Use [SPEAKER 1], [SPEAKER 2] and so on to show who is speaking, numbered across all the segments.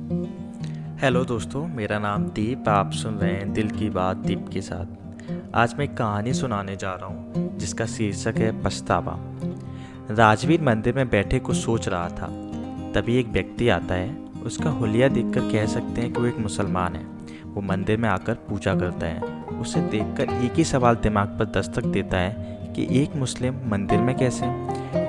[SPEAKER 1] Hello दोस्तों, मेरा नाम दीप। आप सुन रहे हैं दिल की बात दीप के साथ। आज मैं एक कहानी सुनाने जा रहा हूँ जिसका शीर्षक है पछतावा। राजवीर मंदिर में बैठे कुछ सोच रहा था। तभी एक व्यक्ति आता है। उसका हुलिया देखकर कह सकते हैं कि वो एक मुसलमान है। वो मंदिर में आकर पूजा करता है। उसे देखकर एक ही सवाल दिमाग पर दस्तक देता है कि एक मुस्लिम मंदिर में कैसे।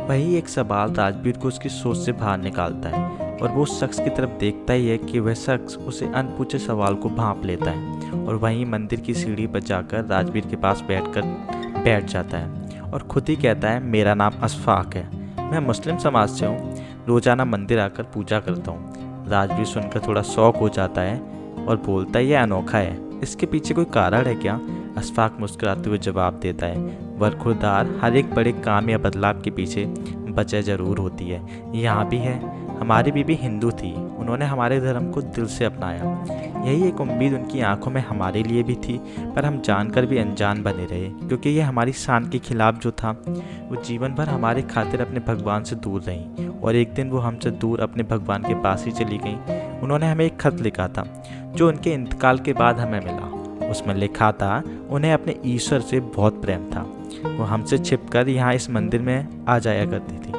[SPEAKER 1] वही एक सवाल राजवीर को उसकी सोच से बाहर निकालता है और वो उस शख्स की तरफ देखता ही है कि वह शख्स उसे अनपूछे सवाल को भांप लेता है और वहीं मंदिर की सीढ़ी पर जाकर राजवीर के पास बैठ जाता है और खुद ही कहता है, मेरा नाम अशफाक है, मैं मुस्लिम समाज से हूँ, रोजाना मंदिर आकर पूजा करता हूँ। राजवीर सुनकर थोड़ा शौक हो जाता है और बोलता है, यह अनोखा है, इसके पीछे कोई कारण है क्या? अशफाक मुस्कुराते हुए जवाब देता है, बरखुरदार, हर एक बड़े काम या बदलाव के पीछे वजह जरूर होती है। यहाँ भी है। हमारी बीबी हिंदू थी, उन्होंने हमारे धर्म को दिल से अपनाया। यही एक उम्मीद उनकी आंखों में हमारे लिए भी थी, पर हम जानकर भी अनजान बने रहे, क्योंकि ये हमारी शान के खिलाफ जो था। वो जीवन भर हमारे खातिर अपने भगवान से दूर रहीं और एक दिन वो हमसे दूर अपने भगवान के पास ही चली गईं। उन्होंने हमें एक खत लिखा था जो उनके इंतकाल के बाद हमें मिला। उसमें लिखा था, उन्हें अपने ईश्वर से बहुत प्रेम था। वो हमसे छिपकर यहाँ इस मंदिर में आ जाया करती थी।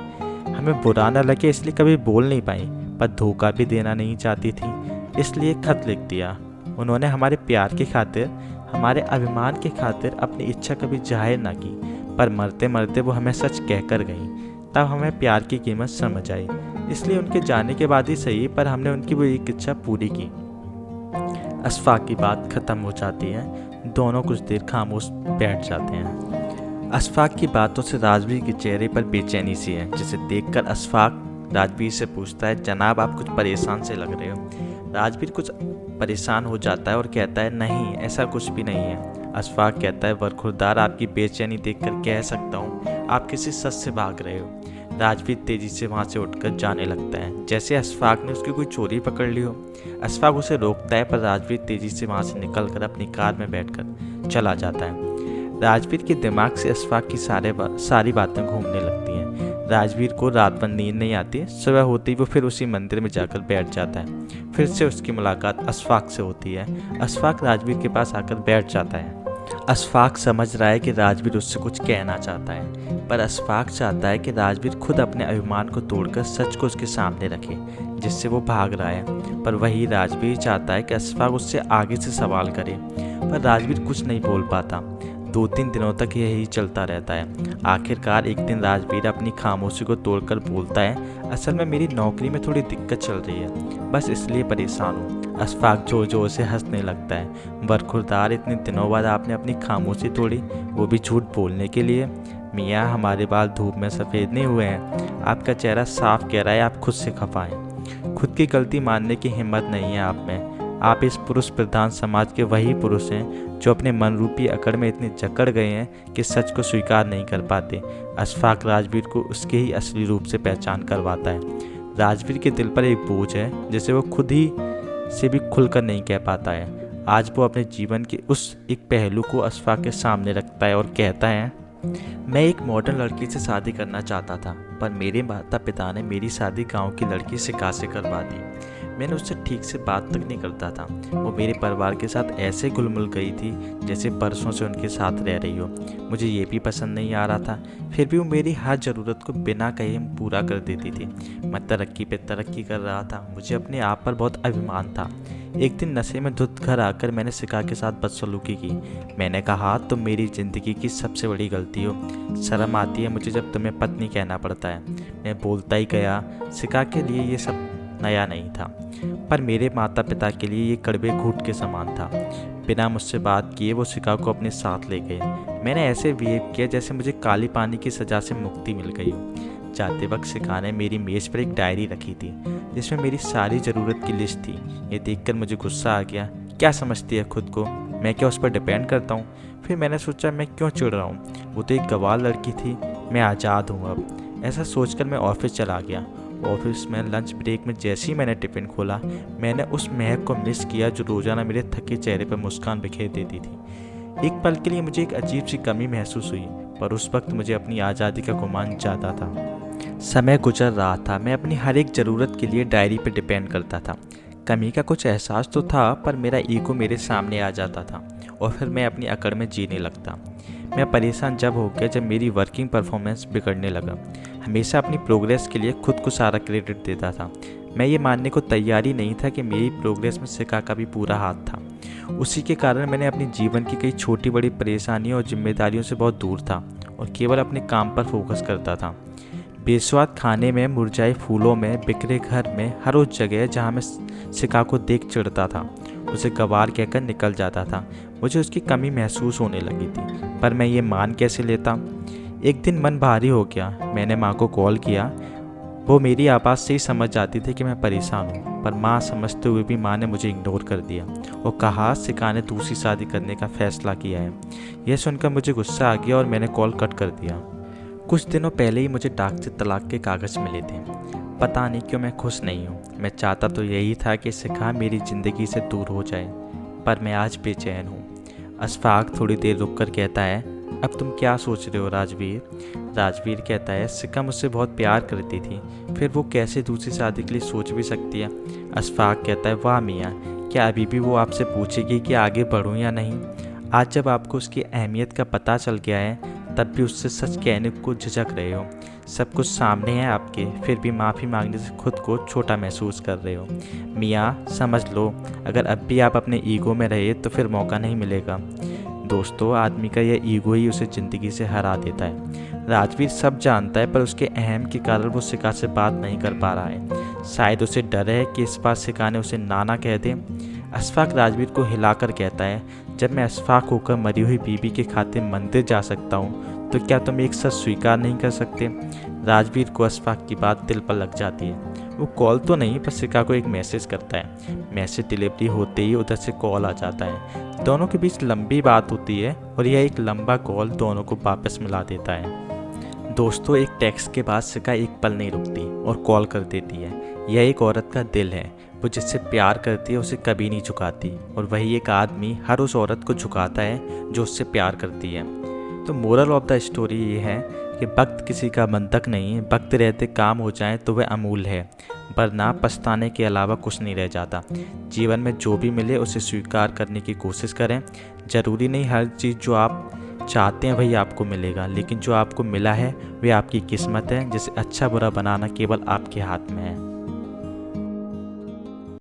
[SPEAKER 1] हमें बुरा न लगे इसलिए कभी बोल नहीं पाई, पर धोखा भी देना नहीं चाहती थी, इसलिए खत लिख दिया। उन्होंने हमारे प्यार की खातिर, हमारे अभिमान की खातिर अपनी इच्छा कभी जाहिर ना की, पर मरते मरते वो हमें सच कहकर गई। तब हमें प्यार की कीमत समझ आई। इसलिए उनके जाने के बाद ही सही, पर हमने उनकी वो एक इच्छा पूरी की। अशफाक की बात खत्म हो जाती है। दोनों कुछ देर खामोश बैठ जाते हैं। अशफाक की बातों से राजवीर के चेहरे पर बेचैनी सी है, जिसे देखकर अशफाक राजवीर से पूछता है, जनाब आप कुछ परेशान से लग रहे हो। राजवीर कुछ परेशान हो जाता है और कहता है, नहीं ऐसा कुछ भी नहीं है। अशफाक कहता है, बरखुरदार, आपकी बेचैनी देखकर कह सकता हूँ आप किसी सच से भाग रहे हो। राजवीर तेजी से वहाँ से उठकर जाने लगता है, जैसे अशफाक ने उसकी कोई चोरी पकड़ ली हो। अशफाक उसे रोकता है, पर राजवीर तेजी से वहाँ से निकलकर अपनी कार में बैठकर चला जाता है। राजवीर के दिमाग से अशफाक की सारी बातें घूमने लगती हैं। राजवीर को रात भर नींद नहीं आती। सुबह होती वो फिर उसी मंदिर में जाकर बैठ जाता है। फिर से उसकी मुलाकात अशफाक से होती है। अशफाक राजवीर के पास आकर बैठ जाता है। अशफाक समझ रहा है कि राजवीर उससे कुछ कहना चाहता है, पर अशफाक चाहता है कि राजवीर खुद अपने अभिमान को तोड़कर सच को उसके सामने रखे, जिससे वो भाग रहा है। पर वही राजवीर चाहता है कि अशफाक उससे आगे से सवाल करे, पर राजवीर कुछ नहीं बोल पाता। 2-3 दिनों तक यही चलता रहता है। आखिरकार एक दिन राजवीर अपनी खामोशी को तोड़कर बोलता है, असल में मेरी नौकरी में थोड़ी दिक्कत चल रही है, बस इसलिए परेशान हूँ। अशफाक जोर जोर से हंसने लगता है, बरखुरदार, इतने दिनों बाद आपने अपनी खामोशी तोड़ी, वो भी झूठ बोलने के लिए? मियाँ, हमारे बाल धूप में सफ़ेद नहीं हुए हैं, आपका चेहरा साफ कह रहा है आप खुद से खफा हैं। खुद की गलती मानने की हिम्मत नहीं है आप में। आप इस पुरुष प्रधान समाज के वही पुरुष हैं जो अपने मन रूपी अकड़ में इतने जकड़ गए हैं कि सच को स्वीकार नहीं कर पाते। अशफाक राजवीर को उसके ही असली रूप से पहचान करवाता है। राजवीर के दिल पर एक बोझ है जिसे वो खुद ही से भी खुलकर नहीं कह पाता है। आज वो अपने जीवन के उस एक पहलू को अशफाक के सामने रखता है और कहता है, मैं एक मॉडर्न लड़की से शादी करना चाहता था, पर मेरे माता पिता ने मेरी शादी गांव की लड़की से से करवा दी। मैंने उससे ठीक से बात तक नहीं करता था। वो मेरे परिवार के साथ ऐसे घुल मिल गई थी जैसे परसों से उनके साथ रह रही हो। मुझे ये भी पसंद नहीं आ रहा था, फिर भी वो मेरी हर ज़रूरत को बिना कहे पूरा कर देती थी। मैं तरक्की पे तरक्की कर रहा था। मुझे अपने आप पर बहुत अभिमान था। एक दिन नशे में धुत घर आकर मैंने शिका के साथ बदसलूकी की। मैंने कहा, तुम मेरी ज़िंदगी की सबसे बड़ी गलती हो। शर्म आती है मुझे जब तुम्हें पत्नी कहना पड़ता है। मैं बोलता ही गया। शिका के लिए ये सब नया नहीं था, पर मेरे माता पिता के लिए ये कड़वे घूंट के समान था। बिना मुझसे बात किए वो शिका को अपने साथ ले गए। मैंने ऐसे बिहेव किया जैसे मुझे काली पानी की सज़ा से मुक्ति मिल गई हो। जाते वक्त शिका ने मेरी मेज़ पर एक डायरी रखी थी जिसमें मेरी सारी ज़रूरत की लिस्ट थी। ये देखकर मुझे गुस्सा आ गया। क्या समझती है खुद को? मैं क्या उस पर डिपेंड करता हूँ? फिर मैंने सोचा, मैं क्यों चिढ़ रहा हूँ? वो तो एक गवार लड़की थी, मैं आज़ाद हूँ अब। ऐसा सोचकर मैं ऑफिस चला गया। ऑफिस में लंच ब्रेक में जैसे ही मैंने टिफ़िन खोला, मैंने उस महक को मिस किया जो रोज़ाना मेरे थके चेहरे पर मुस्कान बिखेर देती थी। एक पल के लिए मुझे एक अजीब सी कमी महसूस हुई, पर उस वक्त मुझे अपनी आज़ादी का गुमान ज़्यादा था। समय गुजर रहा था। मैं अपनी हर एक ज़रूरत के लिए डायरी पर डिपेंड करता था। कमी का कुछ एहसास तो था, पर मेरा ईगो मेरे सामने आ जाता था और फिर मैं अपनी अकड़ में जीने लगता। मैं परेशान जब हो गया जब मेरी वर्किंग परफॉर्मेंस बिगड़ने लगा। हमेशा अपनी प्रोग्रेस के लिए खुद को सारा क्रेडिट देता था। मैं ये मानने को तैयार ही नहीं था कि मेरी प्रोग्रेस में शिखा का भी पूरा हाथ था। उसी के कारण मैंने अपने जीवन की कई छोटी बड़ी परेशानियों और जिम्मेदारियों से बहुत दूर था और केवल अपने काम पर फोकस करता था। बेस्वाद खाने में, मुरझाए फूलों में, बिखरे घर में, हर उस जगह जहाँ मैं शिखा को देख चिढ़ता था, उसे गवार कहकर निकल जाता था। मुझे उसकी कमी महसूस होने लगी थी, पर मैं ये मान कैसे लेता। एक दिन मन भारी हो गया। मैंने माँ को कॉल किया। वो मेरी आवाज़ से ही समझ जाती थी कि मैं परेशान हूँ, पर माँ समझते हुए भी माँ ने मुझे इग्नोर कर दिया और कहा शिखा ने दूसरी शादी करने का फैसला किया है। यह सुनकर मुझे गुस्सा आ गया और मैंने कॉल कट कर दिया। कुछ दिनों पहले ही मुझे डाक से तलाक के कागज़ मिले थे। पता नहीं क्यों मैं खुश नहीं हूँ। मैं चाहता तो यही था कि शिखा मेरी ज़िंदगी से दूर हो जाए, पर मैं आज बेचैन हूँ। अशफाक थोड़ी देर रुक कर कहता है, अब तुम क्या सोच रहे हो राजवीर? राजवीर कहता है, शिखा मुझसे बहुत प्यार करती थी, फिर वो कैसे दूसरी शादी के लिए सोच भी सकती है? अशफाक कहता है, वाह मियाँ, क्या अभी भी वो आपसे पूछेगी कि आगे बढ़ूँ या नहीं? आज जब आपको उसकी अहमियत का पता चल गया है, तब भी उससे सच कहने को झिझक रहे हो। सब कुछ सामने है आपके, फिर भी माफ़ी मांगने से खुद को छोटा महसूस कर रहे हो। मियाँ समझ लो, अगर अब भी आप अपने ईगो में रहे तो फिर मौका नहीं मिलेगा। दोस्तों, आदमी का यह ईगो ही उसे ज़िंदगी से हरा देता है। राजवीर सब जानता है, पर उसके अहम के कारण वो शिखा से बात नहीं कर पा रहा है। शायद उसे डर है कि इस बार शिखा ने उसे नाना कह दे। अशफाक राजवीर को हिलाकर कहता है, जब मैं अशफाक होकर मरी हुई बीबी के खातिर मंदिर जा सकता हूँ, तो क्या तुम एक सच स्वीकार नहीं कर सकते? राजवीर को अशफाक की बात दिल पर लग जाती है। वो कॉल तो नहीं, पर शिखा को एक मैसेज करता है। मैसेज डिलीवरी होते ही उधर से कॉल आ जाता है। दोनों के बीच लंबी बात होती है और यह एक लंबा कॉल दोनों को वापस मिला देता है। दोस्तों, एक टेक्स्ट के बाद शिखा एक पल नहीं रुकती और कॉल कर देती है। यह एक औरत का दिल है। वो जिससे प्यार करती है उसे कभी नहीं झुकाती, और वही एक आदमी हर उस औरत को झुकाता है जो उससे प्यार करती है। तो मोरल ऑफ द स्टोरी ये है कि वक्त किसी का बंधक नहीं है। वक्त रहते काम हो जाए तो वह अमूल्य है, वरना पछताने के अलावा कुछ नहीं रह जाता। जीवन में जो भी मिले उसे स्वीकार करने की कोशिश करें। ज़रूरी नहीं हर चीज़ जो आप चाहते हैं वही आपको मिलेगा, लेकिन जो आपको मिला है वह आपकी किस्मत है, जिसे अच्छा बुरा बनाना केवल आपके हाथ में है।